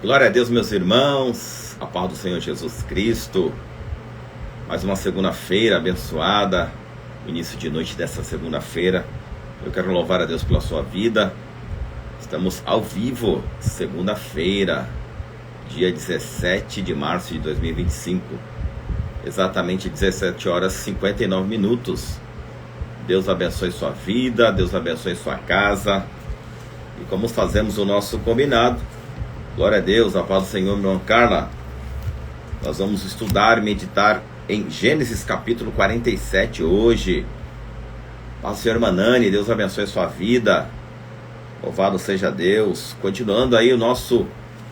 Glória a Deus, meus irmãos, a paz do Senhor Jesus Cristo. Mais uma segunda-feira abençoada, início de noite dessa segunda-feira. Eu quero louvar a Deus pela sua vida. Estamos ao vivo, segunda-feira, dia 17 de março de 2025, exatamente 17 horas e 59 minutos. Deus abençoe sua vida, Deus abençoe sua casa. E como fazemos o nosso combinado, glória a Deus, a paz do Senhor, meu irmão Carla. Nós vamos estudar e meditar em Gênesis capítulo 47 hoje. Paz do Senhor, Manani, Deus abençoe sua vida. Louvado seja Deus. Continuando aí o nosso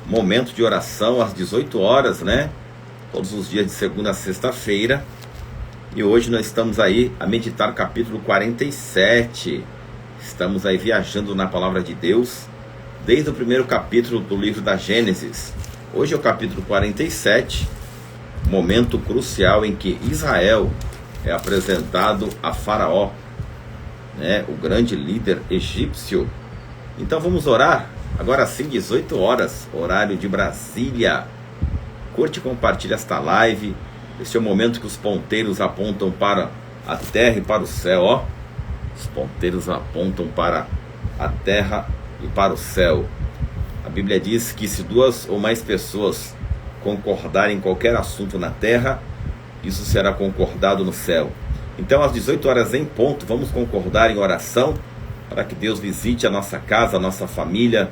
momento de oração às 18 horas, né? Todos os dias de segunda a sexta-feira. E hoje nós estamos aí a meditar o capítulo 47. Estamos aí viajando na palavra de Deus, desde o primeiro capítulo do livro da Gênesis. Hoje é o capítulo 47, momento crucial em que Israel é apresentado a Faraó, né, o grande líder egípcio. Então vamos orar, agora sim, 18 horas, horário de Brasília. Curte e compartilha esta live. Este é o momento que os ponteiros apontam para a terra e para o céu, ó. Os ponteiros apontam para a terra e para o céu. A Bíblia diz que se duas ou mais pessoas concordarem em qualquer assunto na terra, isso será concordado no céu. Então às 18 horas em ponto, vamos concordar em oração para que Deus visite a nossa casa, a nossa família.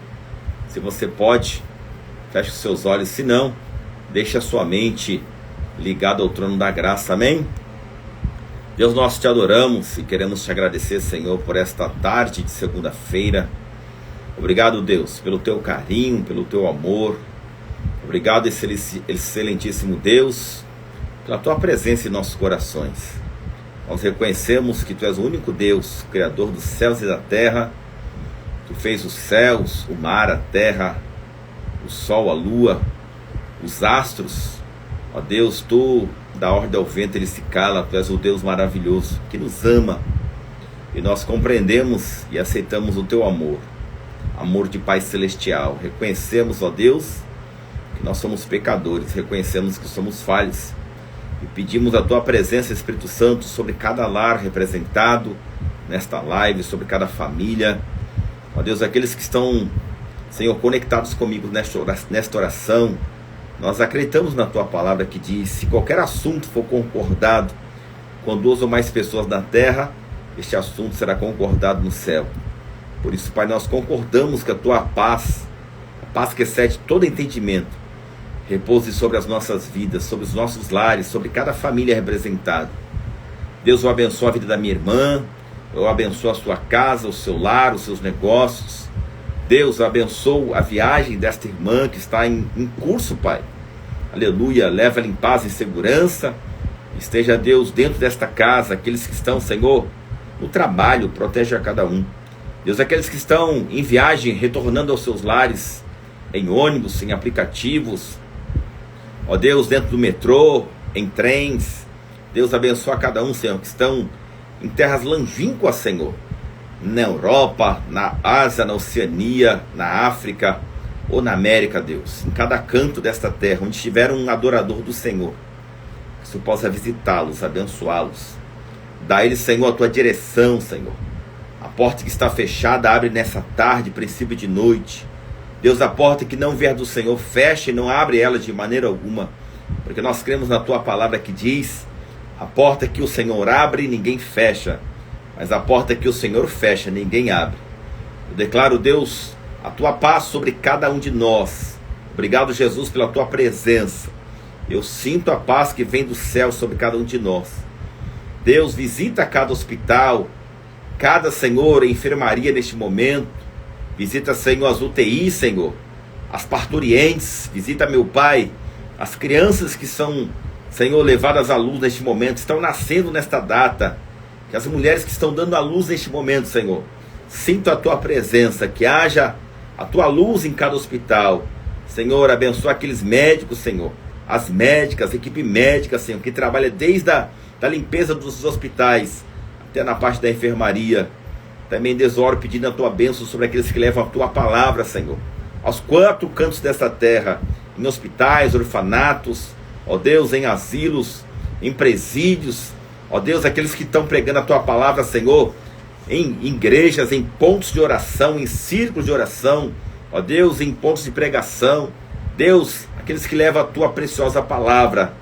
Se você pode, feche os seus olhos. Se não, deixe a sua mente ligada ao trono da graça, amém? Deus, nós te adoramos e queremos te agradecer, Senhor, por esta tarde de segunda-feira. Obrigado, Deus, pelo teu carinho, pelo teu amor. Obrigado, excelentíssimo Deus, pela tua presença em nossos corações. Nós reconhecemos que tu és o único Deus, Criador dos céus e da terra. Tu fez os céus, o mar, a terra, o sol, a lua, os astros. Ó Deus, tu dá ordem ao vento, ele se cala. Tu és o Deus maravilhoso que nos ama. E nós compreendemos e aceitamos o teu amor, amor de Pai Celestial. Reconhecemos, ó Deus, que nós somos pecadores, reconhecemos que somos falhos e pedimos a tua presença, Espírito Santo, sobre cada lar representado nesta live, sobre cada família. Ó Deus, aqueles que estão, Senhor, conectados comigo nesta oração, nós acreditamos na tua palavra que diz: se qualquer assunto for concordado com duas ou mais pessoas na terra, este assunto será concordado no céu. Por isso, Pai, nós concordamos que a tua paz, a paz que excede todo entendimento, repouse sobre as nossas vidas, sobre os nossos lares, sobre cada família representada. Deus, eu abençoo a vida da minha irmã, eu abençoo a sua casa, o seu lar, os seus negócios. Deus, eu abençoo a viagem desta irmã que está em curso, Pai. Aleluia, leva-ela em paz e segurança. Esteja, Deus, dentro desta casa, aqueles que estão, Senhor, no trabalho, protege a cada um. Deus, aqueles que estão em viagem, retornando aos seus lares, em ônibus, em aplicativos, ó Deus, dentro do metrô, em trens. Deus, abençoa cada um, Senhor, que estão em terras longínquas, Senhor, na Europa, na Ásia, na Oceania, na África ou na América, Deus, em cada canto desta terra, onde estiver um adorador do Senhor, que tu possa visitá-los, abençoá-los. Dá a eles, Senhor, a tua direção, Senhor. A porta que está fechada, abre nessa tarde, princípio de noite. Deus, a porta que não vier do Senhor, fecha e não abre ela de maneira alguma, porque nós cremos na tua palavra que diz: a porta que o Senhor abre, ninguém fecha, mas a porta que o Senhor fecha, ninguém abre. Eu declaro, Deus, a tua paz sobre cada um de nós. Obrigado, Jesus, pela tua presença. Eu sinto a paz que vem do céu sobre cada um de nós. Deus, visita cada hospital, cada, Senhor, enfermaria neste momento. Visita, Senhor, as UTIs, Senhor, as parturientes. Visita, meu Pai, as crianças que são, Senhor, levadas à luz neste momento, estão nascendo nesta data. Que as mulheres que estão dando a luz neste momento, Senhor, sinto a tua presença, que haja a tua luz em cada hospital. Senhor, abençoa aqueles médicos, Senhor, as médicas, a equipe médica, Senhor, que trabalha desde a limpeza dos hospitais até na parte da enfermaria. Também, Deus, oro pedindo a tua bênção sobre aqueles que levam a tua palavra, Senhor, aos 4 cantos desta terra, em hospitais, orfanatos, ó Deus, em asilos, em presídios, ó Deus, aqueles que estão pregando a tua palavra, Senhor, em igrejas, em pontos de oração, em círculos de oração, ó Deus, em pontos de pregação, Deus, aqueles que levam a tua preciosa palavra.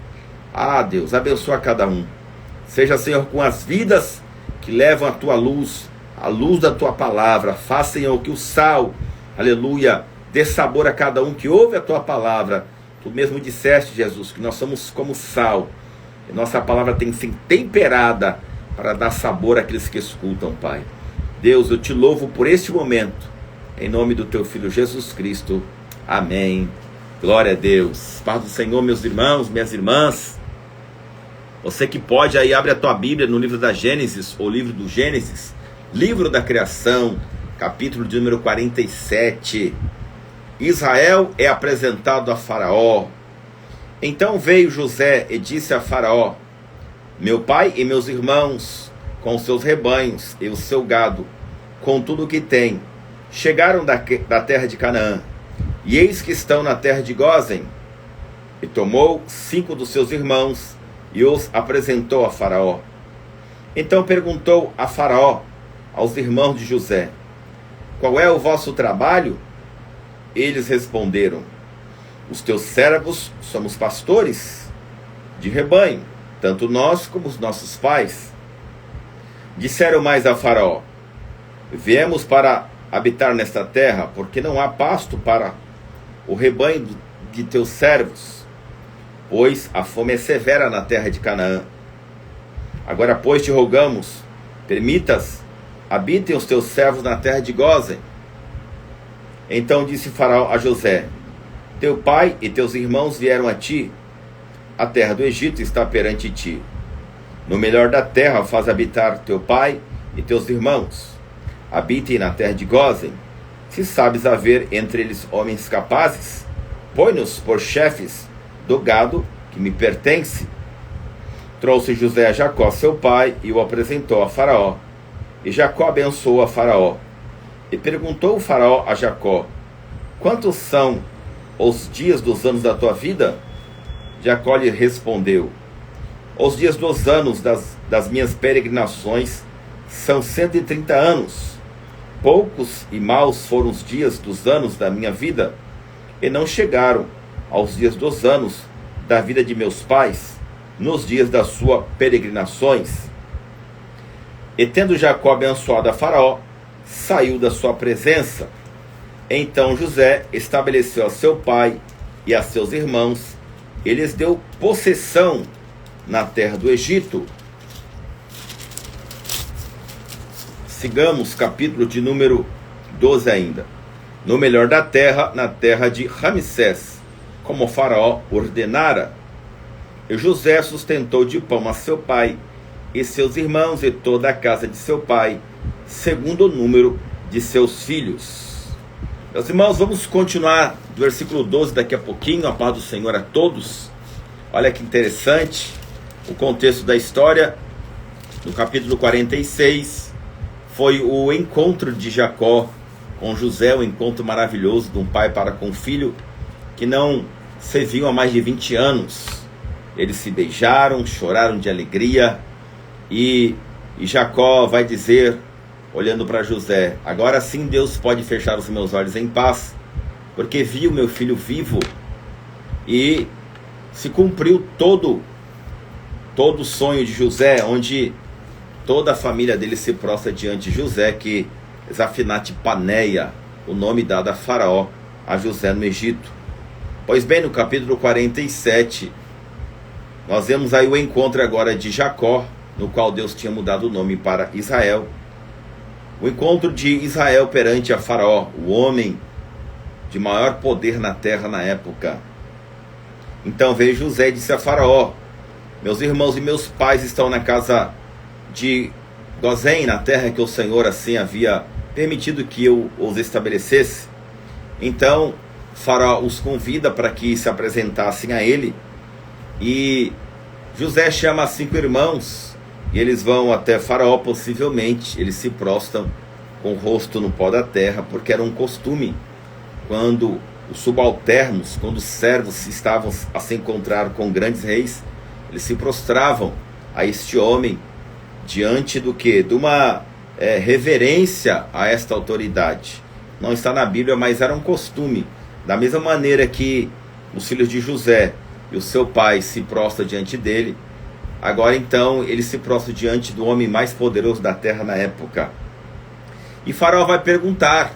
Ah, Deus, abençoa cada um. Seja, Senhor, com as vidas que levam a tua luz, a luz da tua palavra. Faça, Senhor, que o sal, aleluia, dê sabor a cada um que ouve a tua palavra. Tu mesmo disseste, Jesus, que nós somos como sal, e nossa palavra tem que ser temperada para dar sabor àqueles que escutam, Pai. Deus, eu te louvo por este momento, em nome do teu Filho Jesus Cristo. Amém. Glória a Deus. Paz do Senhor, meus irmãos, minhas irmãs. Você que pode aí, abre a tua Bíblia no livro da Gênesis, ou livro do Gênesis, livro da criação, capítulo de número 47. Israel é apresentado a Faraó. Então veio José e disse a Faraó: meu pai e meus irmãos, com os seus rebanhos e o seu gado, com tudo o que tem, chegaram da terra de Canaã, e eis que estão na terra de Gósen. E tomou 5 dos seus irmãos e os apresentou a Faraó. Então perguntou a Faraó aos irmãos de José: qual é o vosso trabalho? Eles responderam: os teus servos somos pastores de rebanho, tanto nós como os nossos pais. Disseram mais a Faraó: viemos para habitar nesta terra, porque não há pasto para o rebanho de teus servos, pois a fome é severa na terra de Canaã. Agora, pois, te rogamos, permitas, habitem os teus servos na terra de Gósen. Então disse Faraó a José: teu pai e teus irmãos vieram a ti, a terra do Egito está perante ti. No melhor da terra faz habitar teu pai e teus irmãos. Habitem na terra de Gósen. Se sabes haver entre eles homens capazes, põe-nos por chefes do gado que me pertence. Trouxe José a Jacó seu pai e o apresentou a Faraó. E Jacó abençoou a Faraó. E perguntou o Faraó a Jacó: quantos são os dias dos anos da tua vida? Jacó lhe respondeu: os dias dos anos das minhas peregrinações são 130 anos. Poucos e maus foram os dias dos anos da minha vida, e não chegaram aos dias dos anos da vida de meus pais, nos dias das suas peregrinações. E tendo Jacó abençoado a Faraó, saiu da sua presença. Então José estabeleceu a seu pai e a seus irmãos, e lhes deu possessão na terra do Egito. Sigamos, capítulo de número 12 ainda. No melhor da terra, na terra de Ramsés, como o Faraó ordenara. E José sustentou de pão a seu pai e seus irmãos e toda a casa de seu pai, segundo o número de seus filhos. Meus irmãos, vamos continuar do versículo 12 daqui a pouquinho. A paz do Senhor a todos. Olha que interessante o contexto da história. No capítulo 46 foi o encontro de Jacó com José, um encontro maravilhoso de um pai para com um filho que não se viam há mais de 20 anos. Eles se beijaram, choraram de alegria, e Jacó vai dizer, olhando para José: agora sim Deus pode fechar os meus olhos em paz, porque vi o meu filho vivo. E se cumpriu todo o sonho de José, onde toda a família dele se prostra diante de José, que Zafinate Paneia, o nome dado a Faraó, a José no Egito. Pois bem, no capítulo 47, nós vemos aí o encontro agora de Jacó, no qual Deus tinha mudado o nome para Israel. O encontro de Israel perante a Faraó, o homem de maior poder na terra na época. Então veio José e disse a Faraó: meus irmãos e meus pais estão na casa de Gósen, na terra que o Senhor assim havia permitido que eu os estabelecesse. Então Faraó os convida para que se apresentassem a ele, e José chama 5 irmãos, e eles vão até Faraó. Possivelmente eles se prostram com o rosto no pó da terra, porque era um costume quando os subalternos, quando os servos estavam a se encontrar com grandes reis, eles se prostravam a este homem diante do que? De uma reverência a esta autoridade. Não está na Bíblia, mas era um costume. Da mesma maneira que os filhos de José e o seu pai se prostram diante dele, agora então ele se prostra diante do homem mais poderoso da terra na época. E Faraó vai perguntar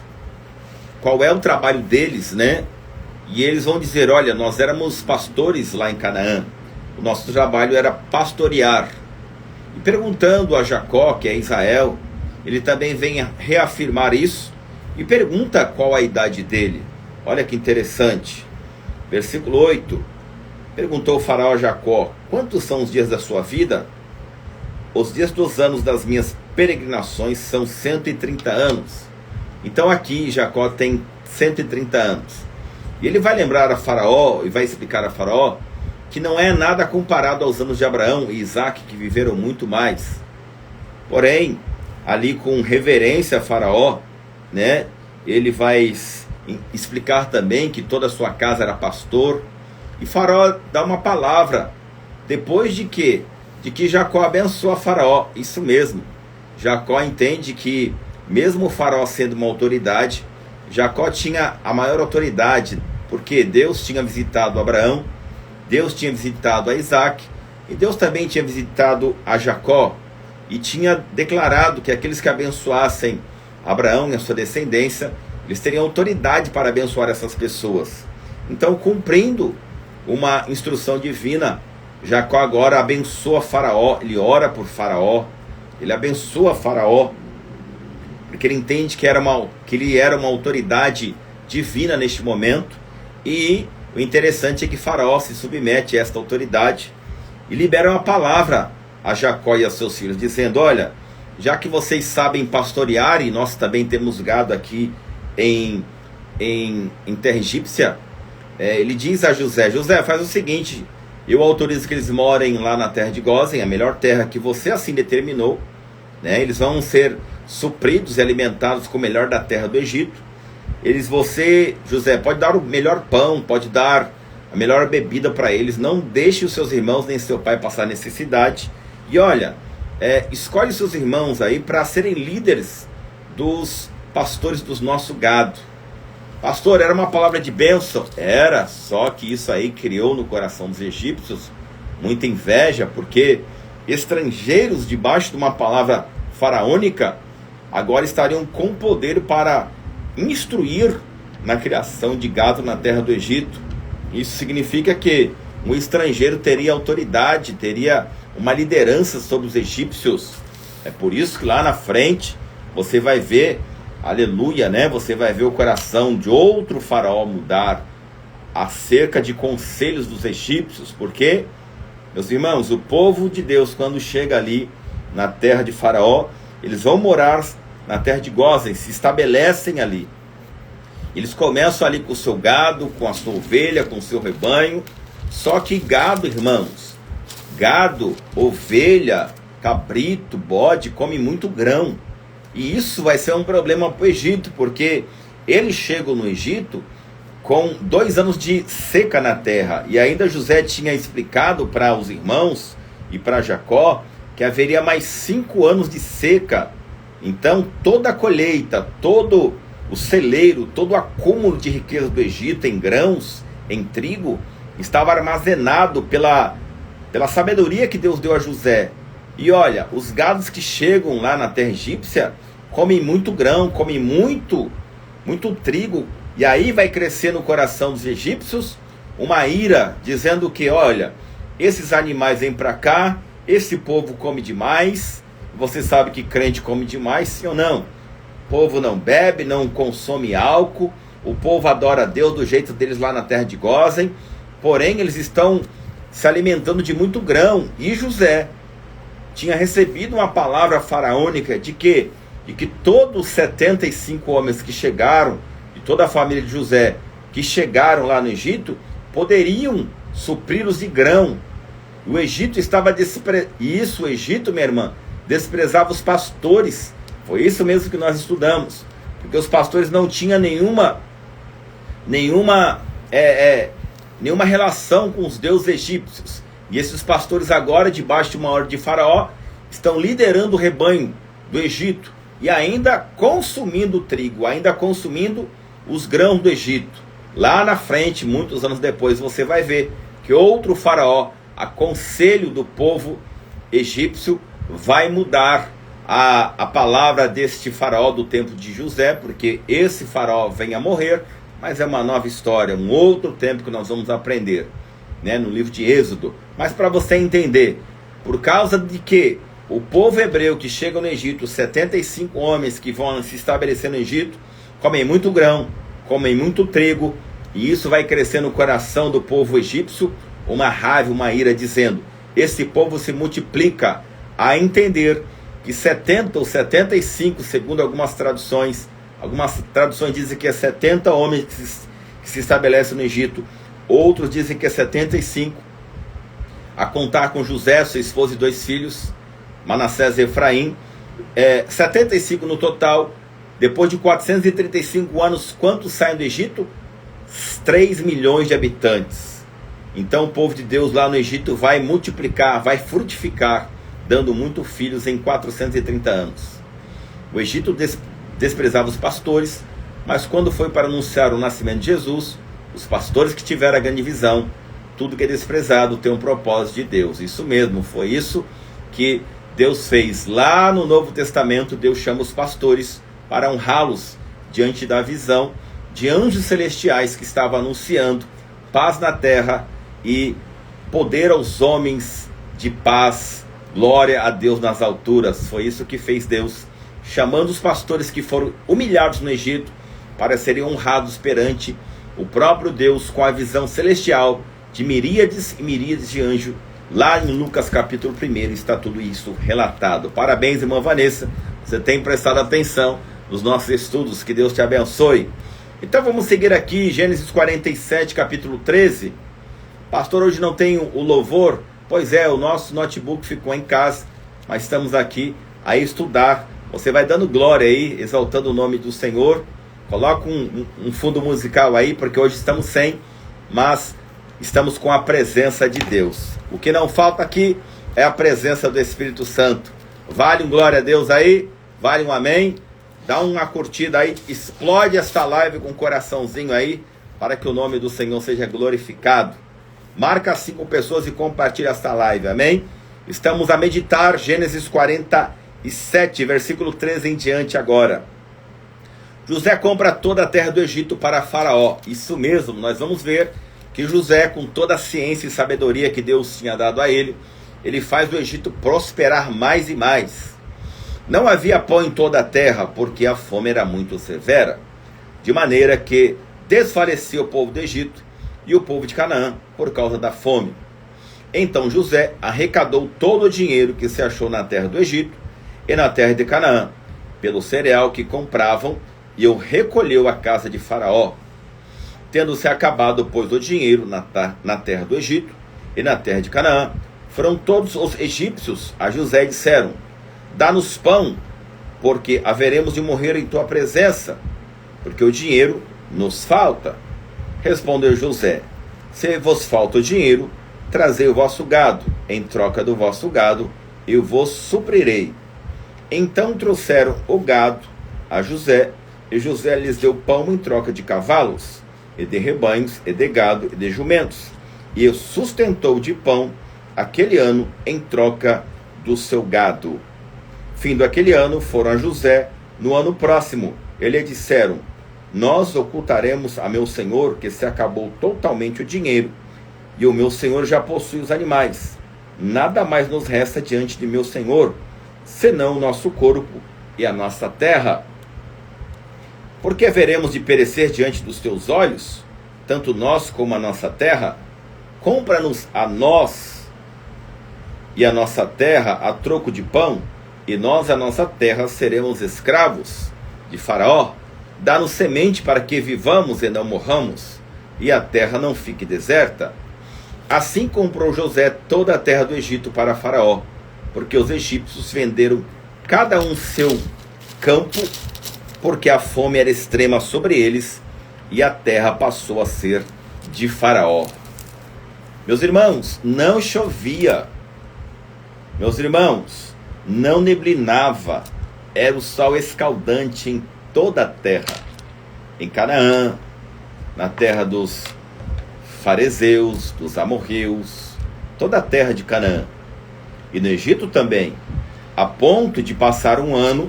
qual é o trabalho deles, né? E eles vão dizer: olha, nós éramos pastores lá em Canaã, o nosso trabalho era pastorear. E perguntando a Jacó, que é Israel, ele também vem reafirmar isso e pergunta qual a idade dele. Olha que interessante. Versículo 8. Perguntou o Faraó a Jacó: quantos são os dias da sua vida? Os dias dos anos das minhas peregrinações são 130 anos. Então aqui Jacó tem 130 anos. E ele vai lembrar a Faraó e vai explicar a Faraó que não é nada comparado aos anos de Abraão e Isaac, que viveram muito mais. Porém, ali com reverência a Faraó, né, ele vai explicar também que toda a sua casa era pastor. E Faraó dá uma palavra, depois de que Jacó abençoa Faraó. Isso mesmo, Jacó entende que mesmo o Faraó sendo uma autoridade, Jacó tinha a maior autoridade, porque Deus tinha visitado Abraão, Deus tinha visitado a Isaac, e Deus também tinha visitado a Jacó, e tinha declarado que aqueles que abençoassem Abraão e a sua descendência, eles teriam autoridade para abençoar essas pessoas. Então, cumprindo uma instrução divina, Jacó agora abençoa Faraó, ele ora por Faraó, ele abençoa Faraó, porque ele entende que ele era uma autoridade divina neste momento. E o interessante é que Faraó se submete a esta autoridade e libera uma palavra a Jacó e a seus filhos, dizendo: olha, já que vocês sabem pastorear, e nós também temos gado aqui em terra egípcia, ele diz a José: José, faz o seguinte, eu autorizo que eles morem lá na terra de Gósen, a melhor terra que você assim determinou, né? Eles vão ser supridos e alimentados com o melhor da terra do Egito. Você, José, pode dar o melhor pão, pode dar a melhor bebida para eles, não deixe os seus irmãos nem seu pai passar necessidade. E olha, escolhe seus irmãos aí para serem líderes dos pastores do nosso gado. Pastor, era uma palavra de bênção? Era, só que isso aí criou no coração dos egípcios muita inveja, porque estrangeiros debaixo de uma palavra faraônica agora estariam com poder para instruir na criação de gado na terra do Egito. Isso significa que um estrangeiro teria autoridade, teria uma liderança sobre os egípcios. É por isso que lá na frente você vai ver, aleluia, né? Você vai ver o coração de outro faraó mudar acerca de conselhos dos egípcios, porque, meus irmãos, o povo de Deus, quando chega ali na terra de Faraó, eles vão morar na terra de Gósen, se estabelecem ali. Eles começam ali com o seu gado, com a sua ovelha, com o seu rebanho. Só que gado, irmãos, gado, ovelha, cabrito, bode, come muito grão. E isso vai ser um problema para o Egito, porque eles chegam no Egito com 2 anos de seca na terra. E ainda José tinha explicado para os irmãos e para Jacó que haveria mais 5 anos de seca. Então toda a colheita, todo o celeiro, todo o acúmulo de riqueza do Egito em grãos, em trigo, estava armazenado pela sabedoria que Deus deu a José. E olha, os gados que chegam lá na terra egípcia comem muito grão, comem muito trigo. E aí vai crescer no coração dos egípcios uma ira, dizendo que, olha, esses animais vêm para cá, esse povo come demais. Você sabe que crente come demais, sim ou não? O povo não bebe, não consome álcool. O povo adora a Deus do jeito deles lá na terra de Gósen. Porém, eles estão se alimentando de muito grão. E José tinha recebido uma palavra faraônica de que todos os 75 homens que chegaram, de toda a família de José, que chegaram lá no Egito, poderiam supri-los de grão. O Egito estava o Egito, minha irmã, desprezava os pastores. Foi isso mesmo que nós estudamos, porque os pastores não tinham nenhuma nenhuma relação com os deuses egípcios. E esses pastores agora, debaixo de uma ordem de Faraó, estão liderando o rebanho do Egito e ainda consumindo o trigo, ainda consumindo os grãos do Egito. Lá na frente, muitos anos depois, você vai ver que outro Faraó, a conselho do povo egípcio, vai mudar a palavra deste Faraó do tempo de José, porque esse Faraó vem a morrer, mas é uma nova história, um outro tempo que nós vamos aprender, né, no livro de Êxodo. Mas para você entender, por causa de que o povo hebreu que chega no Egito, 75 homens que vão se estabelecer no Egito, comem muito grão, comem muito trigo, e isso vai crescer no coração do povo egípcio uma raiva, uma ira, dizendo: esse povo se multiplica, a entender que 70 ou 75, segundo algumas traduções dizem que é 70 homens que se estabelecem no Egito, outros dizem que é 75, a contar com José, sua esposa e 2 filhos, Manassés e Efraim, 75 no total. Depois de 435 anos, quantos saem do Egito? 3 milhões de habitantes. Então o povo de Deus lá no Egito vai multiplicar, vai frutificar, dando muitos filhos em 430 anos. O Egito desprezava os pastores, mas quando foi para anunciar o nascimento de Jesus, os pastores que tiveram a grande visão, tudo que é desprezado tem um propósito de Deus. Isso mesmo, foi isso que Deus fez. Lá no Novo Testamento, Deus chama os pastores para honrá-los diante da visão de anjos celestiais que estavam anunciando paz na terra e poder aos homens de paz, glória a Deus nas alturas. Foi isso que fez Deus, chamando os pastores que foram humilhados no Egito para serem honrados perante o próprio Deus com a visão celestial de miríades e miríades de anjos. Lá em Lucas capítulo 1 está tudo isso relatado. Parabéns, irmã Vanessa, você tem prestado atenção nos nossos estudos, que Deus te abençoe. Então vamos seguir aqui, Gênesis 47, capítulo 13. Pastor, hoje não tem o louvor? Pois é, o nosso notebook ficou em casa, mas estamos aqui a estudar. Você vai dando glória aí, exaltando o nome do Senhor. Coloca um fundo musical aí, porque hoje estamos sem, mas estamos com a presença de Deus. O que não falta aqui é a presença do Espírito Santo. Vale um glória a Deus aí, vale um amém. Dá uma curtida aí, explode esta live com um coraçãozinho aí, para que o nome do Senhor seja glorificado. Marca 5 pessoas e compartilha esta live, amém? Estamos a meditar Gênesis 47, versículo 13 em diante agora. José compra toda a terra do Egito para Faraó. Isso mesmo, nós vamos ver que José, com toda a ciência e sabedoria que Deus tinha dado a ele, ele faz o Egito prosperar mais e mais. Não havia pão em toda a terra, porque a fome era muito severa, de maneira que desfalecia o povo do Egito e o povo de Canaã por causa da fome. Então José arrecadou todo o dinheiro que se achou na terra do Egito e na terra de Canaã, pelo cereal que compravam, e o recolheu à casa de Faraó. Tendo-se acabado, pois, o dinheiro na terra do Egito e na terra de Canaã, foram todos os egípcios a José e disseram: dá-nos pão, porque haveremos de morrer em tua presença, porque o dinheiro nos falta. Respondeu José: se vos falta o dinheiro, trazei o vosso gado, em troca do vosso gado eu vos suprirei. Então trouxeram o gado a José, e José lhes deu pão em troca de cavalos, e de rebanhos, e de gado, e de jumentos, e o sustentou de pão aquele ano em troca do seu gado. Fim do aquele ano, foram a José no ano próximo, e lhe disseram: nós ocultaremos a meu senhor que se acabou totalmente o dinheiro, e o meu senhor já possui os animais. Nada mais nos resta diante de meu senhor, senão o nosso corpo e a nossa terra. Porque haveremos de perecer diante dos teus olhos, tanto nós como a nossa terra? Compra-nos a nós e a nossa terra a troco de pão, e nós a nossa terra seremos escravos de Faraó. Dá-nos semente para que vivamos e não morramos, e a terra não fique deserta. Assim comprou José toda a terra do Egito para Faraó, porque os egípcios venderam cada um seu campo, porque a fome era extrema sobre eles, e a terra passou a ser de Faraó. Meus irmãos, não chovia. Meus irmãos, não neblinava. Era o sol escaldante em toda a terra. Em Canaã, na terra dos fariseus, dos amorreus, toda a terra de Canaã. E no Egito também, a ponto de passar um ano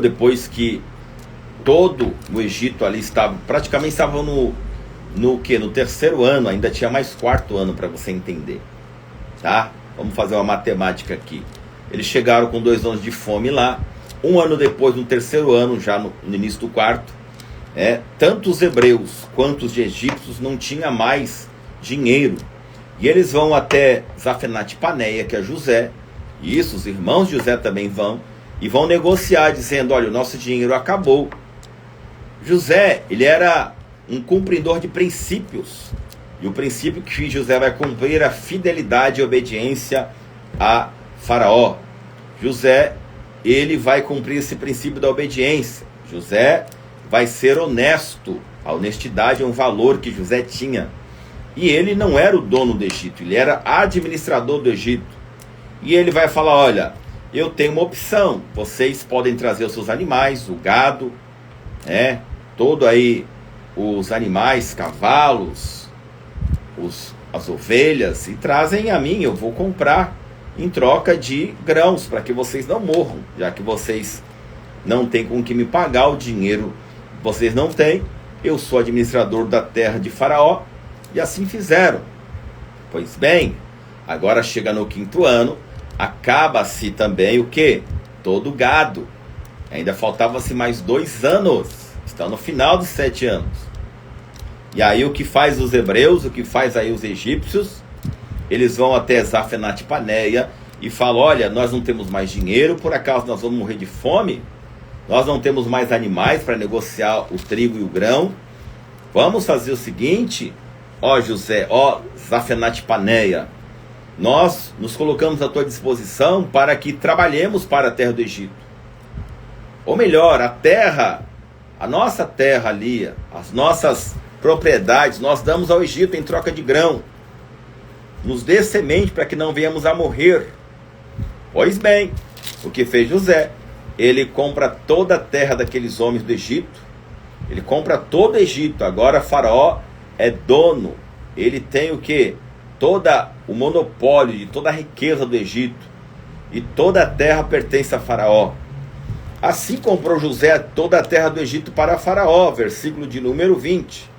depois que todo o Egito ali praticamente estava no terceiro ano, ainda tinha mais quarto ano para você entender, tá? Vamos fazer uma matemática aqui. Eles chegaram com 2 anos de fome lá, um ano depois, no terceiro ano, já no início do quarto, tanto os hebreus quanto os egípcios não tinham mais dinheiro, e eles vão até Zafenate-Paneia, que é José, e isso, os irmãos de José também vão, e vão negociar, dizendo, olha, o nosso dinheiro acabou. José, ele era um cumpridor de princípios, e o princípio que José vai cumprir é a fidelidade e obediência a Faraó. José, ele vai cumprir esse princípio da obediência. José vai ser honesto. A honestidade é um valor que José tinha. E ele não era o dono do Egito, ele era administrador do Egito. E ele vai falar, olha, eu tenho uma opção, vocês podem trazer os seus animais, o gado, todo aí os animais, cavalos, as ovelhas, e trazem a mim, eu vou comprar em troca de grãos, para que vocês não morram, já que vocês não têm com que me pagar o dinheiro, vocês não têm, eu sou administrador da terra de Faraó, e assim fizeram. Pois bem, agora chega no 5º ano, acaba-se também o quê? Todo o gado. Ainda faltava-se mais 2 anos, está no final dos 7 anos. E aí o que faz os hebreus, o que faz aí os egípcios? Eles vão até Zafenate-Paneia e falam, olha, nós não temos mais dinheiro, por acaso nós vamos morrer de fome? Nós não temos mais animais para negociar o trigo e o grão? Vamos fazer o seguinte, ó José, ó Zafenate-Paneia, nós nos colocamos à tua disposição para que trabalhemos para a terra do Egito. Ou melhor, a nossa terra ali, as nossas propriedades, nós damos ao Egito em troca de grão. Nos dê semente para que não venhamos a morrer. Pois bem, o que fez José? Ele compra toda a terra daqueles homens do Egito. Ele compra todo o Egito. Agora Faraó é dono. Ele tem o quê? Todo o monopólio de toda a riqueza do Egito. E toda a terra pertence a Faraó. Assim comprou José toda a terra do Egito para Faraó. Versículo de número 20.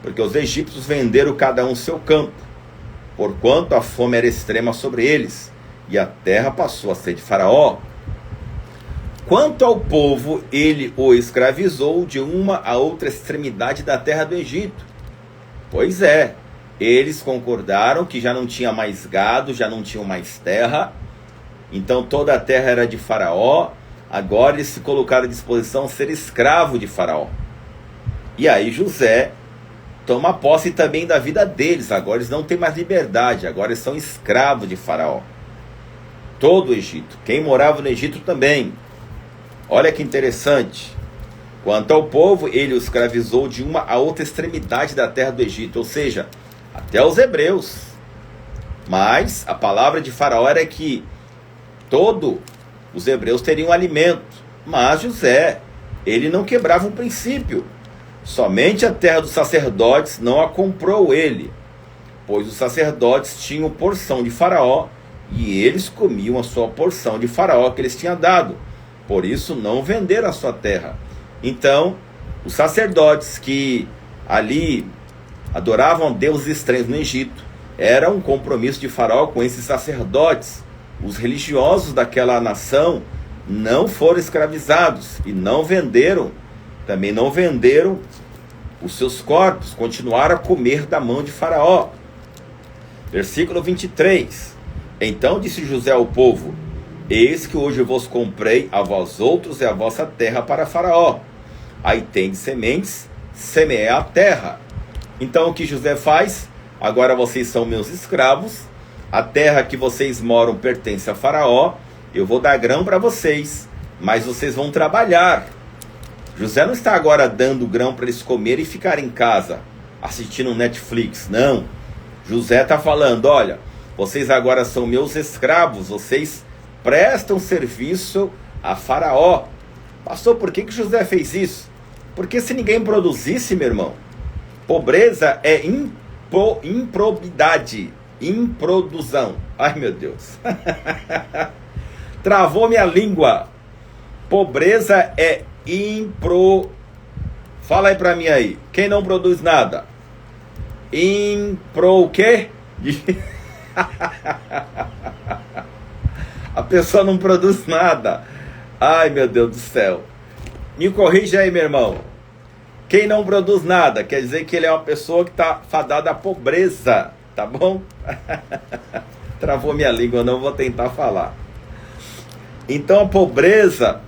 Porque os egípcios venderam cada um seu campo, porquanto a fome era extrema sobre eles, e a terra passou a ser de Faraó. Quanto ao povo, ele o escravizou de uma a outra extremidade da terra do Egito. Pois é, eles concordaram que já não tinha mais gado, já não tinham mais terra, então toda a terra era de Faraó. Agora eles se colocaram à disposição de ser escravo de Faraó. E aí José toma posse também da vida deles. Agora eles não têm mais liberdade, agora eles são escravos de Faraó. Todo o Egito, quem morava no Egito também. Olha que interessante. Quanto ao povo, ele o escravizou de uma a outra extremidade da terra do Egito, ou seja, até os hebreus. Mas a palavra de Faraó era que todos os hebreus teriam alimento. Mas José, ele não quebrava um princípio. Somente a terra dos sacerdotes não a comprou ele, pois os sacerdotes tinham porção de Faraó, e eles comiam a sua porção de Faraó que eles tinham dado. Por isso não venderam a sua terra. Então, os sacerdotes que ali adoravam deuses estranhos no Egito, era um compromisso de Faraó com esses sacerdotes. Os religiosos daquela nação não foram escravizados e não venderam, também não venderam os seus corpos, continuaram a comer da mão de Faraó. Versículo 23. Então disse José ao povo: eis que hoje vos comprei a vós outros e a vossa terra para Faraó. Aí tendes sementes, semeai a terra. Então o que José faz? Agora vocês são meus escravos, a terra que vocês moram pertence a Faraó, eu vou dar grão para vocês, mas vocês vão trabalhar. José não está agora dando grão para eles comerem e ficarem em casa assistindo Netflix, não. José está falando, olha, vocês agora são meus escravos, vocês prestam serviço a Faraó. Pastor, por que José fez isso? Porque se ninguém produzisse, meu irmão, pobreza é improbidade, improduzão. Ai, meu Deus. Travou minha língua. Pobreza é Fala aí pra mim aí. Quem não produz nada? O quê? A pessoa não produz nada. Ai, meu Deus do céu. Me corrija aí, meu irmão. Quem não produz nada, quer dizer que ele é uma pessoa que está fadada à pobreza, tá bom? Travou minha língua, não vou tentar falar. Então a pobreza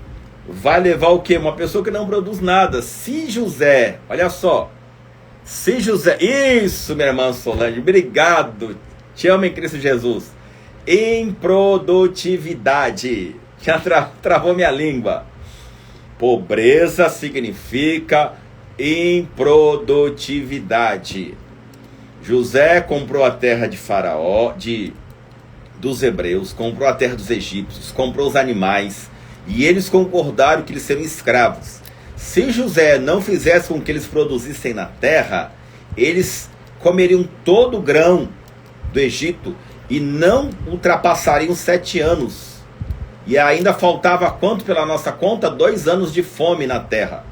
vai levar o quê? Uma pessoa que não produz nada. Se José, olha só, se José, isso, minha irmã Solange, obrigado, te amo em Cristo Jesus. Improdutividade, já travou minha língua. Pobreza significa improdutividade. José comprou a terra de Faraó, dos hebreus, comprou a terra dos egípcios, comprou os animais, e eles concordaram que eles seriam escravos. Se José não fizesse com que eles produzissem na terra, eles comeriam todo o grão do Egito e não ultrapassariam 7 anos. E ainda faltava quanto pela nossa conta? 2 anos de fome na terra.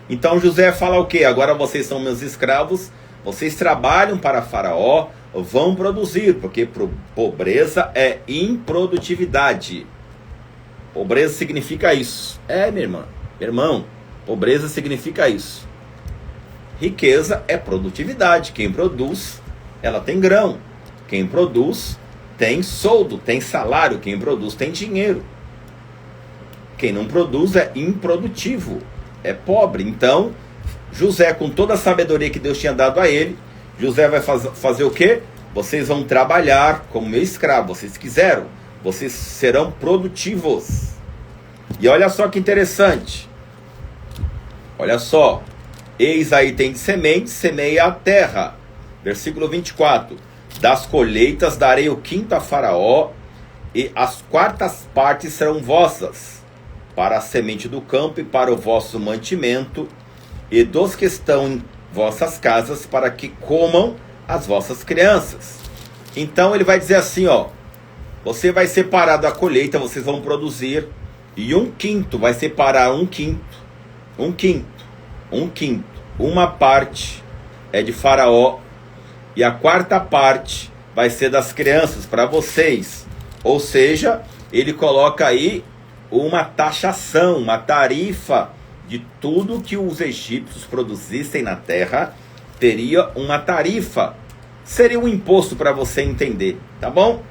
Então José fala o quê? Agora vocês são meus escravos, vocês trabalham para Faraó, vão produzir, porque pobreza é improdutividade. Pobreza significa isso. Minha irmã, meu irmão, pobreza significa isso. Riqueza é produtividade. Quem produz, ela tem grão. Quem produz, tem soldo, tem salário. Quem produz, tem dinheiro. Quem não produz é improdutivo, é pobre. Então, José, com toda a sabedoria que Deus tinha dado a ele, José vai fazer o quê? Vocês vão trabalhar como meu escravo. Vocês quiseram. Vocês serão produtivos. E olha só que interessante. Olha só. Eis aí tem de semente, semeia a terra. Versículo 24. Das colheitas darei o quinto a Faraó, e as quartas partes serão vossas, para a semente do campo e para o vosso mantimento, e dos que estão em vossas casas, para que comam as vossas crianças. Então ele vai dizer assim, ó, você vai separar da colheita, vocês vão produzir, e 1/5 vai separar 1/5, 1/5, 1/5. Uma parte é de Faraó, e a quarta parte vai ser das crianças para vocês. Ou seja, ele coloca aí uma taxação, uma tarifa de tudo que os egípcios produzissem na terra, teria uma tarifa. Seria um imposto para você entender, tá bom?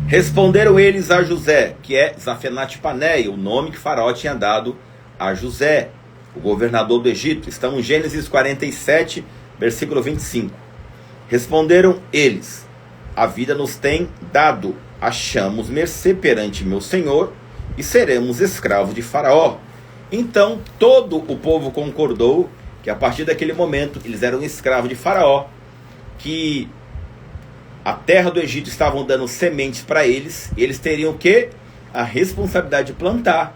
Responderam eles a José, que é Zafenat-Paneia, o nome que Faraó tinha dado a José, o governador do Egito. Estamos em Gênesis 47, versículo 25. Responderam eles, a vida nos tem dado, achamos mercê perante meu senhor, e seremos escravos de Faraó. Então todo o povo concordou que a partir daquele momento eles eram escravos de Faraó, que a terra do Egito estavam dando sementes para eles, e eles teriam que a responsabilidade de plantar,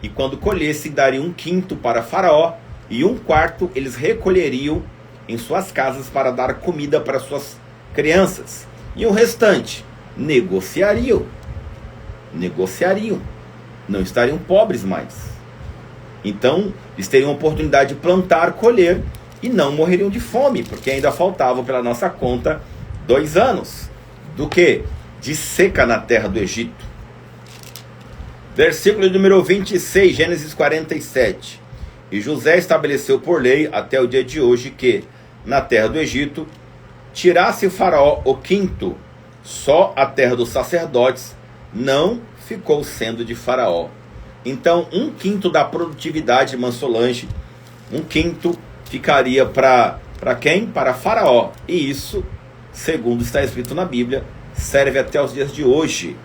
e quando colhessem dariam 1/5 para Faraó, e 1/4 eles recolheriam em suas casas para dar comida para suas crianças, e o restante negociariam, não estariam pobres mais. Então eles teriam a oportunidade de plantar, colher, e não morreriam de fome, porque ainda faltavam pela nossa conta 2 anos. Do que? De seca na terra do Egito. Versículo número 26, Gênesis 47. E José estabeleceu por lei até o dia de hoje que, na terra do Egito, tirasse o Faraó o 5º, só a terra dos sacerdotes não ficou sendo de Faraó. Então 1/5 da produtividade, irmã Solange, 1/5 ficaria para quem? Para Faraó. E isso, segundo está escrito na Bíblia, serve até os dias de hoje.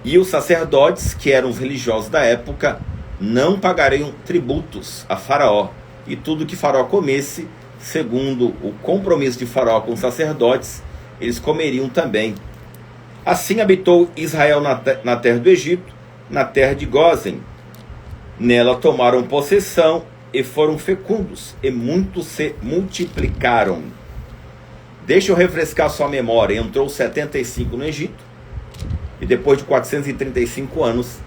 E os sacerdotes, que eram os religiosos da época, não pagariam tributos a Faraó, e tudo que Faraó comesse, segundo o compromisso de Faraó com os sacerdotes, eles comeriam também. Assim habitou Israel na terra do Egito, na terra de Gósen. Nela tomaram possessão e foram fecundos, e muitos se multiplicaram. Deixa eu refrescar sua memória. Entrou 75 no Egito, e depois de 435 anos,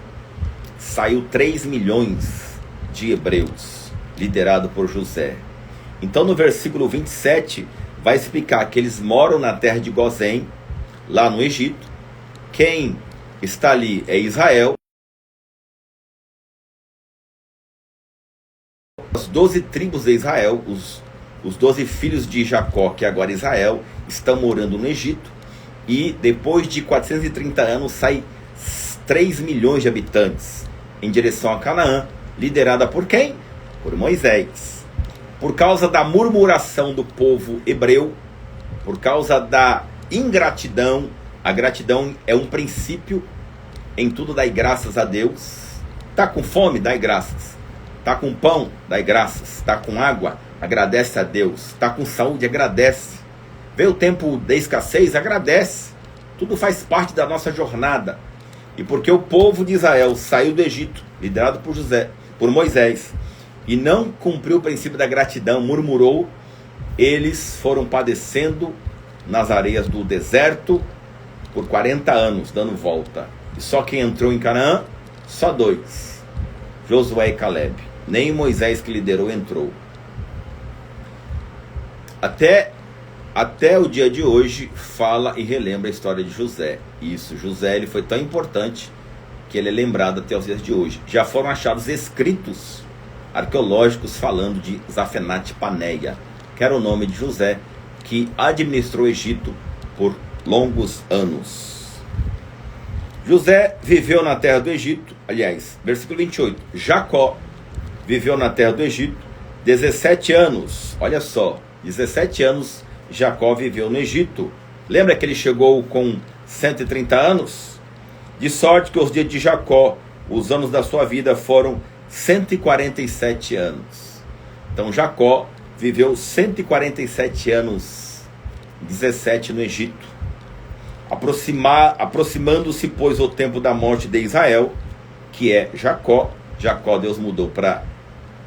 saiu 3 milhões de hebreus, liderado por José. Então no versículo 27, vai explicar que eles moram na terra de Gósen, lá no Egito. Quem está ali é Israel. As 12 tribos de Israel, os 12 filhos de Jacó, que agora é Israel, estão morando no Egito. E depois de 430 anos, sai 3 milhões de habitantes em direção a Canaã, liderada por quem? Por Moisés. Por causa da murmuração do povo hebreu, por causa da ingratidão. A gratidão é um princípio em tudo. Dai graças a Deus. Está com fome? Dai graças. Está com pão? Dai graças. Está com água? Agradece a Deus. Está com saúde? Agradece. Veio o tempo de escassez? Agradece. Tudo faz parte da nossa jornada. E porque o povo de Israel saiu do Egito, liderado por Moisés, e não cumpriu o princípio da gratidão, murmurou, eles foram padecendo nas areias do deserto por 40 anos, dando volta. E só quem entrou em Canaã? Só 2, Josué e Caleb. Nem Moisés, que liderou, entrou. Até o dia de hoje fala e relembra a história de José. Isso, José, ele foi tão importante que ele é lembrado até os dias de hoje. Já foram achados escritos arqueológicos falando de Zafenat Paneia, que era o nome de José, que administrou o Egito por longos anos. José viveu na terra do Egito, aliás, versículo 28, Jacó viveu na terra do Egito 17 anos, olha só, 17 anos Jacó viveu no Egito. Lembra que ele chegou com 130 anos? De sorte que os dias de Jacó, os anos da sua vida, foram 147 anos. Então Jacó viveu 147 anos, 17 no Egito. Aproximando-se, pois, o tempo da morte de Israel, que é Jacó. Jacó Deus mudou para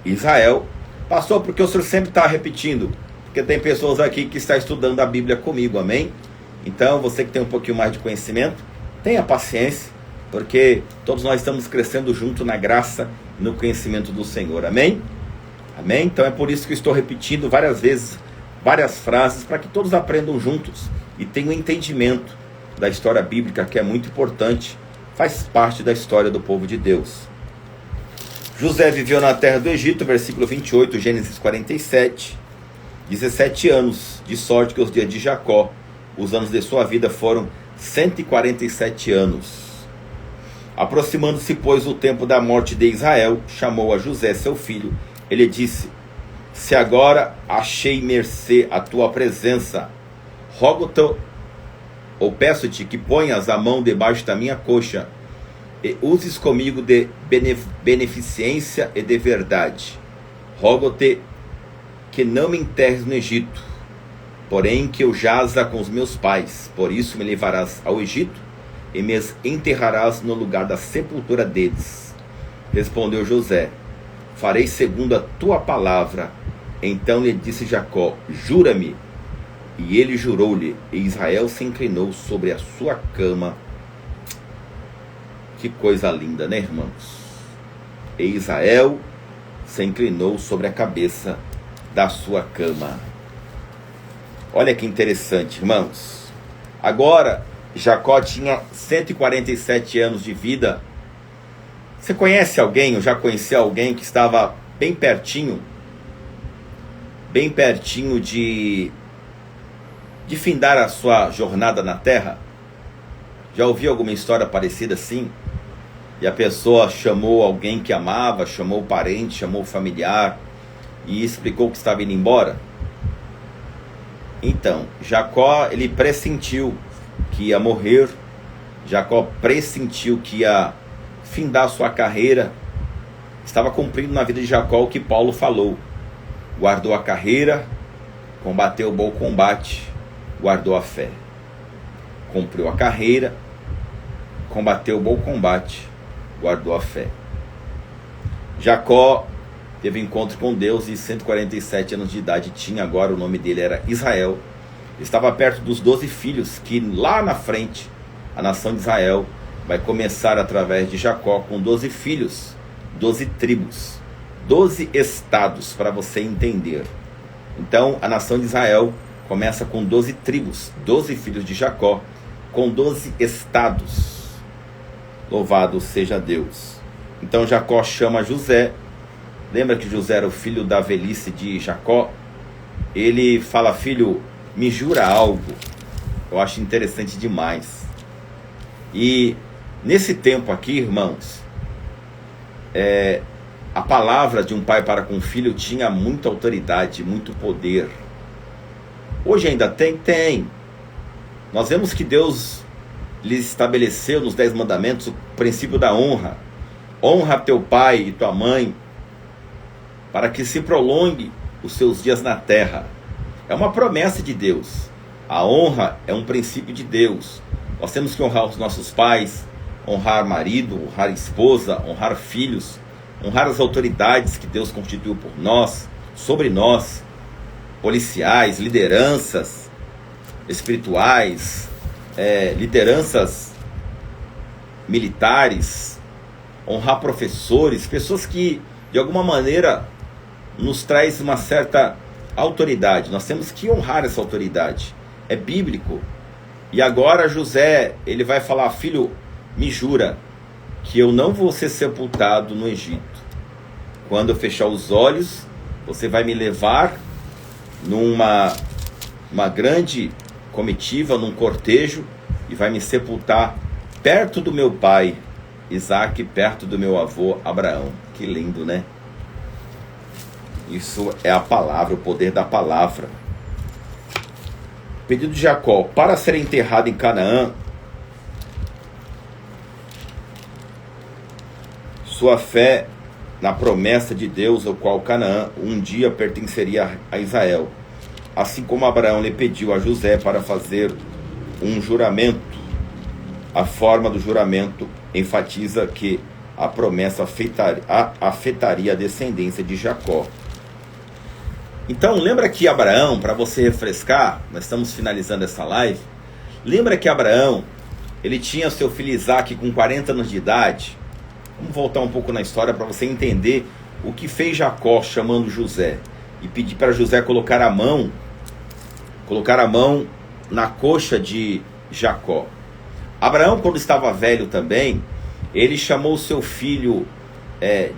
Israel. Pastor, porque o senhor sempre está repetindo? Porque tem pessoas aqui que estão estudando a Bíblia comigo, amém? Então, você que tem um pouquinho mais de conhecimento, tenha paciência, porque todos nós estamos crescendo junto na graça e no conhecimento do Senhor, amém? Amém? Então é por isso que eu estou repetindo várias vezes, várias frases, para que todos aprendam juntos e tenham entendimento da história bíblica, que é muito importante, faz parte da história do povo de Deus. José viveu na terra do Egito, versículo 28, Gênesis 47, 17 anos, de sorte que os dias de Jacó, os anos de sua vida, foram 147 anos. Aproximando-se, pois, o tempo da morte de Israel, chamou a José, seu filho. Ele disse: se agora achei mercê a tua presença, rogo-te, ou peço-te, que ponhas a mão debaixo da minha coxa, e uses comigo de beneficência e de verdade. Rogo-te que não me enterres no Egito, porém que eu jaza com os meus pais. Por isso me levarás ao Egito, e me enterrarás no lugar da sepultura deles. Respondeu José: farei segundo a tua palavra. Então lhe disse Jacó: jura-me. E ele jurou-lhe, e Israel se inclinou sobre a sua cama. Que coisa linda, né, irmãos? E Israel se inclinou sobre a cabeça da sua cama. Olha que interessante, irmãos. Agora, Jacó tinha 147 anos de vida. Você conhece alguém, ou já conhecia alguém que estava bem pertinho de findar a sua jornada na terra? Já ouviu alguma história parecida assim? E a pessoa chamou alguém que amava, chamou o parente, chamou o familiar e explicou que estava indo embora? Então, Jacó, ele pressentiu que ia morrer. Jacó pressentiu que ia findar sua carreira. estava cumprindo na vida de Jacó o que Paulo falou. Guardou a carreira, combateu o bom combate, guardou a fé. Cumpriu a carreira, combateu o bom combate, guardou a fé. Jacó teve encontro com Deus e 147 anos de idade tinha agora, o nome dele era Israel. Estava perto dos 12 filhos, que lá na frente, a nação de Israel vai começar através de Jacó com 12 filhos, 12 tribos, 12 estados, para você entender. Então, a nação de Israel começa com 12 tribos, 12 filhos de Jacó, com 12 estados. Louvado seja Deus. Então, Jacó chama José. Lembra que José era o filho da velhice de Jacó? Ele fala: filho, me jura algo. Eu acho interessante demais. E nesse tempo aqui, irmãos, a palavra de um pai para com o filho tinha muita autoridade, muito poder. Hoje ainda tem? Tem. Nós vemos que Deus lhes estabeleceu nos 10 mandamentos o princípio da honra. Honra teu pai e tua mãe, para que se prolongue os seus dias na terra. É uma promessa de Deus. A honra é um princípio de Deus. Nós temos que honrar os nossos pais, honrar marido, honrar esposa, honrar filhos, honrar as autoridades que Deus constituiu por nós, sobre nós, policiais, lideranças espirituais, lideranças militares, honrar professores, pessoas que de alguma maneira nos traz uma certa autoridade. Nós temos que honrar essa autoridade. É bíblico. E agora José, ele vai falar: filho, me jura que eu não vou ser sepultado no Egito. Quando eu fechar os olhos, você vai me levar numa grande comitiva, num cortejo, e vai me sepultar perto do meu pai Isaac, perto do meu avô Abraão. Que lindo, né? Isso é a palavra, o poder da palavra. Pedido de Jacó para ser enterrado em Canaã. Sua fé na promessa de Deus, ao qual Canaã um dia pertenceria a Israel. Assim como Abraão lhe pediu a José para fazer um juramento. A forma do juramento enfatiza que a promessa afetaria a descendência de Jacó. Então, lembra que Abraão, para você refrescar, nós estamos finalizando essa live, lembra que Abraão, ele tinha seu filho Isaac com 40 anos de idade. Vamos voltar um pouco na história para você entender o que fez Jacó chamando José e pedir para José colocar a mão na coxa de Jacó. Abraão, quando estava velho também, ele chamou o seu filho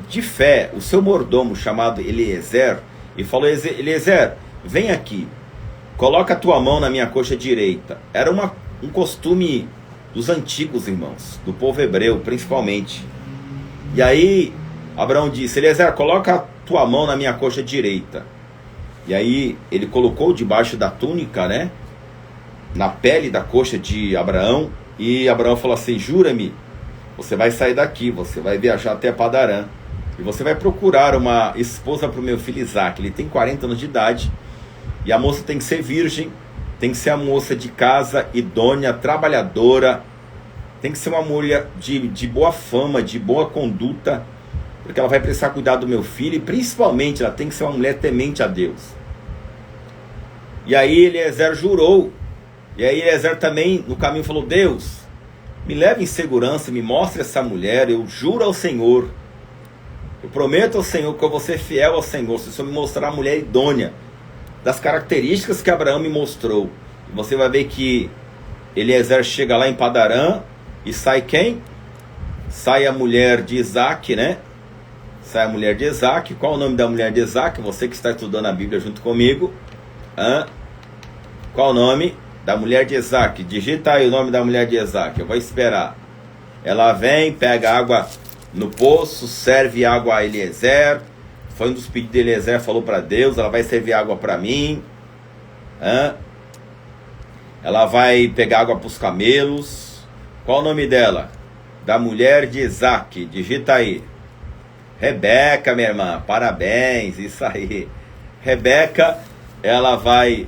de fé, o seu mordomo chamado Eliezer, e falou: Eliezer, vem aqui, coloca a tua mão na minha coxa direita. Era um costume dos antigos, irmãos, do povo hebreu principalmente. E aí Abraão disse: Eliezer, coloca a tua mão na minha coxa direita. E aí ele colocou debaixo da túnica, né, na pele da coxa de Abraão. E Abraão falou assim: jura-me, você vai sair daqui, você vai viajar até Padarã, e você vai procurar uma esposa para o meu filho Isaac. Ele tem 40 anos de idade, e a moça tem que ser virgem, tem que ser a moça de casa, idônea, trabalhadora, tem que ser uma mulher de boa fama, de boa conduta, porque ela vai precisar cuidar do meu filho, e principalmente ela tem que ser uma mulher temente a Deus. E aí Eliezer jurou, e aí Eliezer também no caminho falou: Deus, me leve em segurança, me mostre essa mulher, eu juro ao Senhor, eu prometo ao Senhor que eu vou ser fiel ao Senhor, se o Senhor me mostrar a mulher idônea, das características que Abraão me mostrou. E você vai ver que Eliezer chega lá em Padarã, e sai quem? Sai a mulher de Isaac, né? Sai a mulher de Isaac. Qual o nome da mulher de Isaac? Você que está estudando a Bíblia junto comigo. Qual o nome da mulher de Isaac? Digita aí o nome da mulher de Isaac, eu vou esperar. Ela vem, pega água no poço, serve água a Eliezer. Foi um dos pedidos de Eliezer, falou para Deus: ela vai servir água para mim. Ela vai pegar água para os camelos. Qual o nome dela? Da mulher de Isaac, digita aí. Rebeca, minha irmã, parabéns, isso aí. Rebeca, ela vai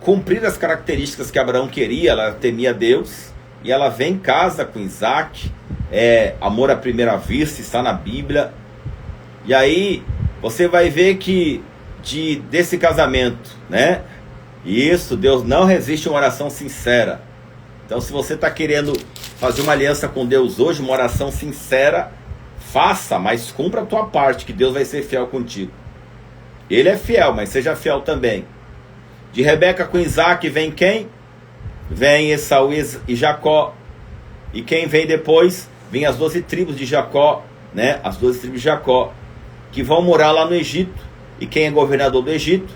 cumprir as características que Abraão queria, ela temia Deus, e ela vem em casa com Isaac, amor à primeira vista, está na Bíblia. E aí você vai ver que desse casamento, né? Isso, Deus não resiste a uma oração sincera. Então, se você está querendo fazer uma aliança com Deus hoje, uma oração sincera, faça, mas cumpra a tua parte, que Deus vai ser fiel contigo. Ele é fiel, mas seja fiel também. De Rebeca com Isaac vem quem? Vem Esaú e Jacó. E quem vem depois? Vem as 12 tribos de Jacó, né? As 12 tribos de Jacó, que vão morar lá no Egito. E quem é governador do Egito?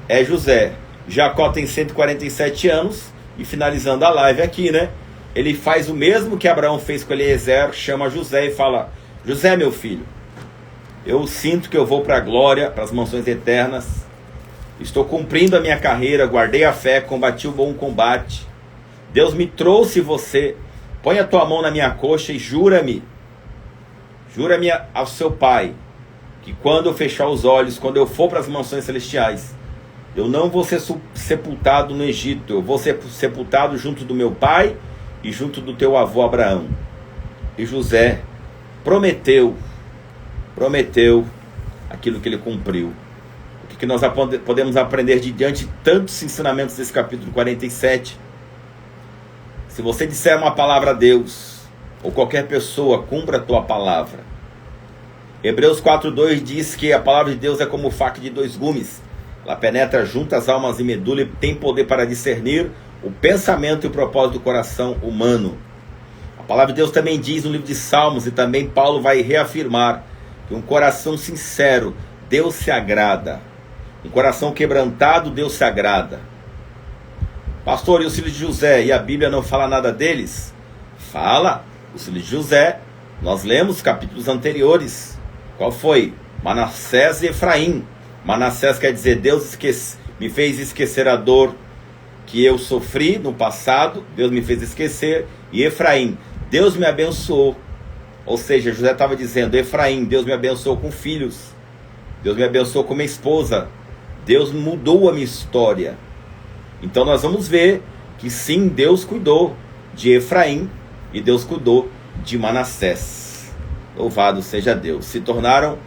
É José. Jacó tem 147 anos. E finalizando a live aqui, né? Ele faz o mesmo que Abraão fez com Eliezer, chama José e fala: José, meu filho, eu sinto que eu vou para a glória, para as mansões eternas. Estou cumprindo a minha carreira, guardei a fé, combati o bom combate. Deus me trouxe você. Põe a tua mão na minha coxa e jura-me ao seu pai, que quando eu fechar os olhos, quando eu for para as mansões celestiais, eu não vou ser sepultado no Egito, eu vou ser sepultado junto do meu pai e junto do teu avô Abraão. E José prometeu aquilo que ele cumpriu. O que nós podemos aprender diante de tantos ensinamentos desse capítulo 47? Se você disser uma palavra a Deus, ou qualquer pessoa, cumpra a tua palavra. Hebreus 4:2 diz que a palavra de Deus é como faca de 2 gumes. Ela penetra junto às almas e medula e tem poder para discernir o pensamento e o propósito do coração humano. A palavra de Deus também diz no livro de Salmos, e também Paulo vai reafirmar, que um coração sincero, Deus se agrada. Um coração quebrantado, Deus se agrada. Pastor, e os filhos de José? E a Bíblia não fala nada deles? Fala. Os filhos de José, nós lemos capítulos anteriores. Qual foi? Manassés e Efraim. Manassés quer dizer, Deus me fez esquecer a dor que eu sofri no passado. Deus me fez esquecer. E Efraim, Deus me abençoou. Ou seja, José estava dizendo, Efraim, Deus me abençoou com filhos. Deus me abençoou com minha esposa. Deus mudou a minha história. Então nós vamos ver que sim, Deus cuidou de Efraim e Deus cuidou de Manassés. Louvado seja Deus. Se tornaram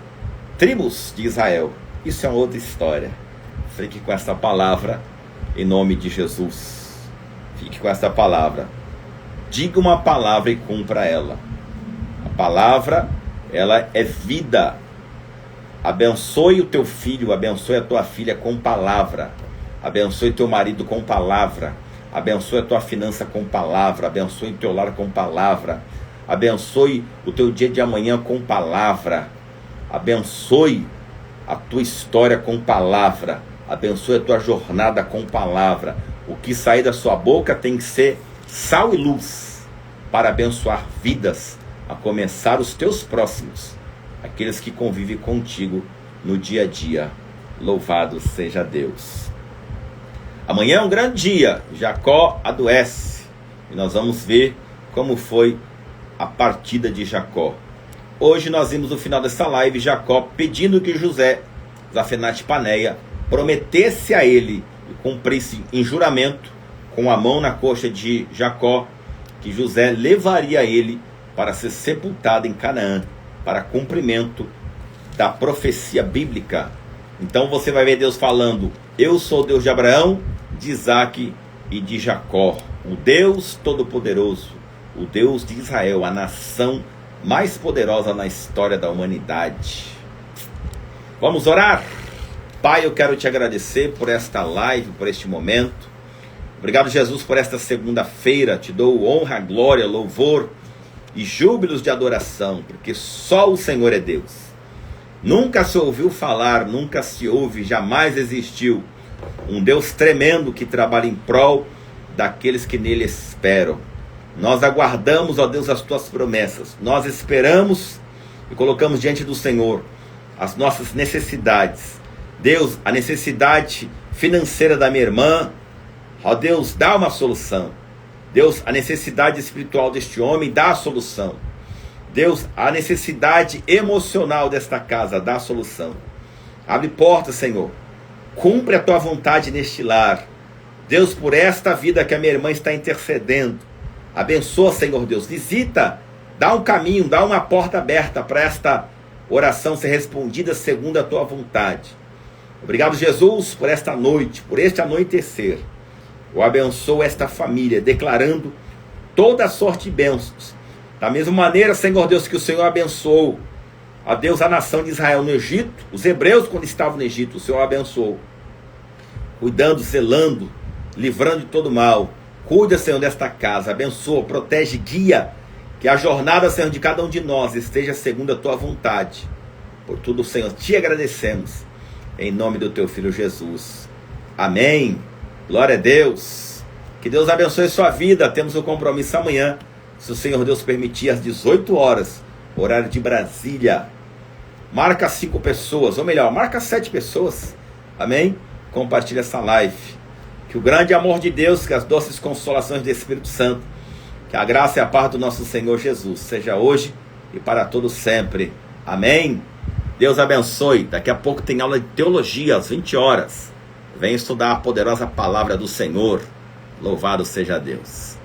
tribos de Israel. Isso é uma outra história. Fique com essa palavra em nome de Jesus. Fique com essa palavra. Diga uma palavra e cumpra ela. A palavra, ela é vida. Abençoe o teu filho, abençoe a tua filha com palavra. Abençoe teu marido com palavra. Abençoe a tua finança com palavra. Abençoe o teu lar com palavra. Abençoe o teu dia de amanhã com palavra. Abençoe a tua história com palavra. Abençoe a tua jornada com palavra. O que sair da sua boca tem que ser sal e luz para abençoar vidas, a começar os teus próximos, aqueles que convivem contigo no dia a dia. Louvado seja Deus. Amanhã é um grande dia. Jacó adoece e nós vamos ver como foi a partida de Jacó. Hoje nós vimos no final dessa live Jacó pedindo que José, Zafenate Paneia, prometesse a ele e cumprisse em juramento, com a mão na coxa de Jacó, que José levaria ele para ser sepultado em Canaã, para cumprimento da profecia bíblica. Então você vai ver Deus falando, eu sou o Deus de Abraão, de Isaac e de Jacó, o Deus Todo-Poderoso, o Deus de Israel, a nação mais poderosa na história da humanidade. Vamos orar? Pai, eu quero te agradecer por esta live, por este momento. Obrigado, Jesus, por esta segunda-feira. Te dou honra, glória, louvor e júbilos de adoração, porque só o Senhor é Deus. Nunca se ouviu falar, nunca se ouve, jamais existiu um Deus tremendo que trabalha em prol daqueles que nele esperam. Nós aguardamos, ó Deus, as tuas promessas. Nós esperamos e colocamos diante do Senhor as nossas necessidades. Deus, a necessidade financeira da minha irmã, ó Deus, dá uma solução. Deus, a necessidade espiritual deste homem, dá a solução. Deus, a necessidade emocional desta casa, dá a solução. Abre portas, Senhor. Cumpre a tua vontade neste lar. Deus, por esta vida que a minha irmã está intercedendo, abençoa, Senhor Deus. Visita, dá um caminho, dá uma porta aberta para esta oração ser respondida segundo a tua vontade. Obrigado, Jesus, por esta noite, por este anoitecer. Eu abençoo esta família, declarando toda a sorte de bênçãos. Da mesma maneira, Senhor Deus, que o Senhor abençoou, ó Deus, a nação de Israel no Egito, os hebreus quando estavam no Egito, o Senhor abençoou, cuidando, zelando, livrando de todo mal. Cuida, Senhor, desta casa, abençoa, protege, guia, que a jornada, Senhor, de cada um de nós esteja segundo a tua vontade. Por tudo, Senhor, te agradecemos, em nome do teu Filho Jesus. Amém. Glória a Deus. Que Deus abençoe sua vida. Temos um compromisso amanhã, se o Senhor Deus permitir, às 18 horas, horário de Brasília. Marca 5 pessoas, ou melhor, marca 7 pessoas. Amém? Compartilha essa live. Que o grande amor de Deus, que as doces consolações do Espírito Santo, que a graça e a paz do nosso Senhor Jesus seja hoje e para todos sempre. Amém? Deus abençoe. Daqui a pouco tem aula de teologia às 20 horas. Vem estudar a poderosa palavra do Senhor. Louvado seja Deus.